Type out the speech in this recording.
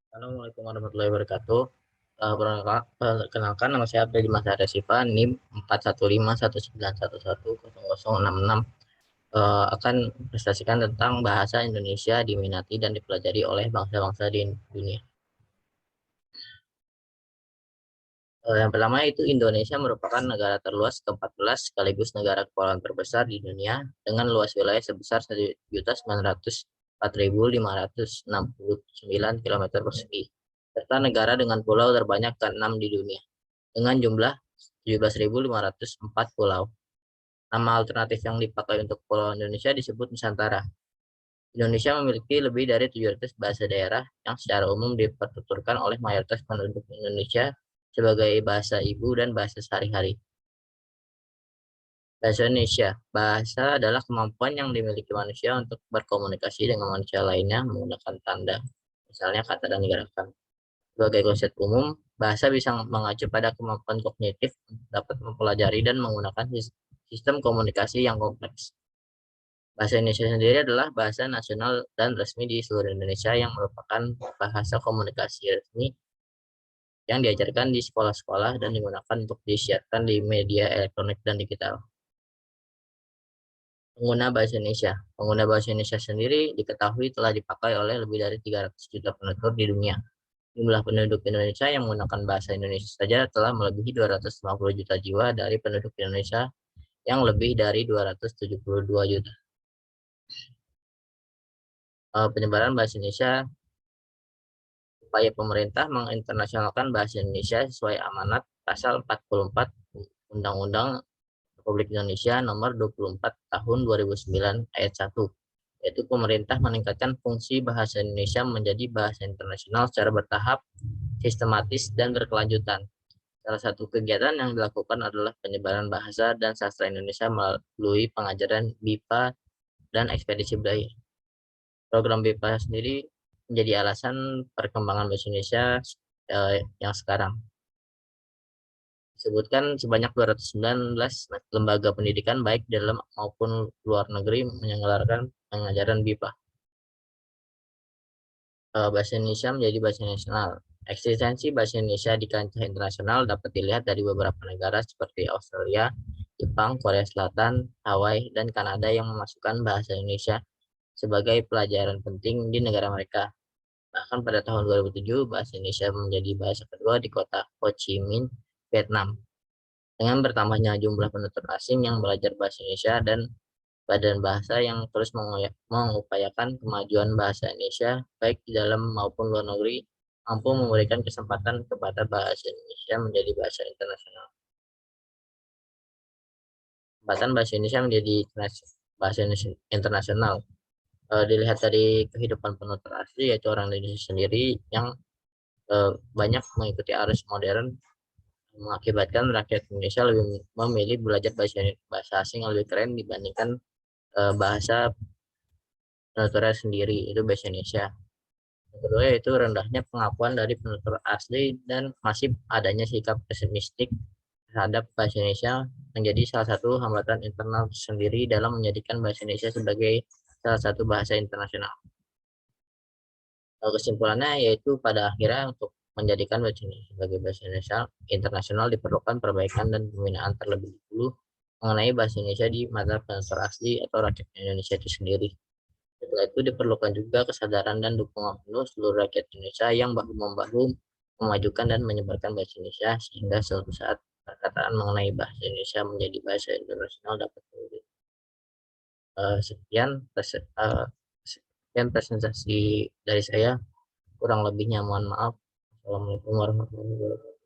Assalamualaikum warahmatullahi wabarakatuh. Perkenalkan nama saya Abdi Dimas Aresifa, NIM 41519110066. Akan presentasikan tentang bahasa Indonesia diminati dan dipelajari oleh bangsa-bangsa di dunia. Yang pertama itu Indonesia merupakan negara terluas ke-14 sekaligus negara kepulauan terbesar di dunia dengan luas wilayah sebesar 1.904.569 km persegi, serta negara dengan pulau terbanyak ke-6 di dunia dengan jumlah 17.504 pulau. Nama alternatif yang dipakai untuk Pulau Indonesia disebut Nusantara. Indonesia memiliki lebih dari 700 bahasa daerah yang secara umum dipertuturkan oleh mayoritas penduduk Indonesia sebagai bahasa ibu dan bahasa sehari-hari. Bahasa Indonesia. Bahasa adalah kemampuan yang dimiliki manusia untuk berkomunikasi dengan manusia lainnya menggunakan tanda, misalnya kata dan gerakan. Sebagai konsep umum, bahasa bisa mengacu pada kemampuan kognitif dapat mempelajari dan menggunakan sistem komunikasi yang kompleks. Bahasa Indonesia sendiri adalah bahasa nasional dan resmi di seluruh Indonesia yang merupakan bahasa komunikasi resmi yang diajarkan di sekolah-sekolah dan digunakan untuk disiarkan di media elektronik dan digital. Pengguna bahasa Indonesia. Pengguna bahasa Indonesia sendiri diketahui telah dipakai oleh lebih dari 300 juta penutur di dunia. Jumlah penduduk Indonesia yang menggunakan bahasa Indonesia saja telah melebihi 250 juta jiwa dari penduduk Indonesia yang lebih dari 272 juta. Penyebaran bahasa Indonesia. Upaya pemerintah menginternasionalkan bahasa Indonesia sesuai amanat pasal 44 Undang-Undang Republik Indonesia nomor 24 tahun 2009 ayat 1, yaitu pemerintah meningkatkan fungsi bahasa Indonesia menjadi bahasa internasional secara bertahap, sistematis, dan berkelanjutan. Salah satu kegiatan yang dilakukan adalah penyebaran bahasa dan sastra Indonesia melalui pengajaran BIPA dan ekspedisi budaya. Program BIPA sendiri menjadi alasan perkembangan bahasa Indonesia yang sekarang. Disebutkan sebanyak 219 lembaga pendidikan baik dalam maupun luar negeri menyelenggarakan pengajaran BIPA. Bahasa Indonesia menjadi bahasa nasional. Eksistensi bahasa Indonesia di kancah internasional dapat dilihat dari beberapa negara seperti Australia, Jepang, Korea Selatan, Hawaii, dan Kanada yang memasukkan bahasa Indonesia sebagai pelajaran penting di negara mereka. Bahkan pada tahun 2007, bahasa Indonesia menjadi bahasa kedua di kota Ho Chi Minh, Vietnam. Dengan bertambahnya jumlah penutur asing yang belajar bahasa Indonesia dan badan bahasa yang terus mengupayakan kemajuan bahasa Indonesia, baik di dalam maupun luar negeri, mampu memberikan kesempatan kepada bahasa Indonesia menjadi bahasa internasional. Kesempatan bahasa Indonesia menjadi bahasa internasional dilihat dari kehidupan penutur asli, yaitu orang Indonesia sendiri yang banyak mengikuti arus modern, mengakibatkan rakyat Indonesia lebih memilih belajar bahasa asing yang lebih keren dibandingkan bahasa penuturnya sendiri, itu bahasa Indonesia. Yang kedua yaitu rendahnya pengakuan dari penutur asli dan masih adanya sikap pesimistik terhadap bahasa Indonesia menjadi salah satu hambatan internal sendiri dalam menjadikan bahasa Indonesia sebagai salah satu bahasa internasional. Kesimpulannya yaitu pada akhirnya untuk menjadikan bahasa Indonesia sebagai bahasa Indonesia internasional diperlukan perbaikan dan pembinaan terlebih dahulu mengenai bahasa Indonesia di mata penutur asli atau rakyat Indonesia itu sendiri. Setelah itu diperlukan juga kesadaran dan dukungan penuh seluruh rakyat Indonesia yang bahu-membahu memajukan dan menyebarkan bahasa Indonesia sehingga suatu saat perkataan mengenai bahasa Indonesia menjadi bahasa internasional dapat terwujud. Sekian presentasi dari saya. Kurang lebihnya mohon maaf. Assalamualaikum warahmatullahi wabarakatuh.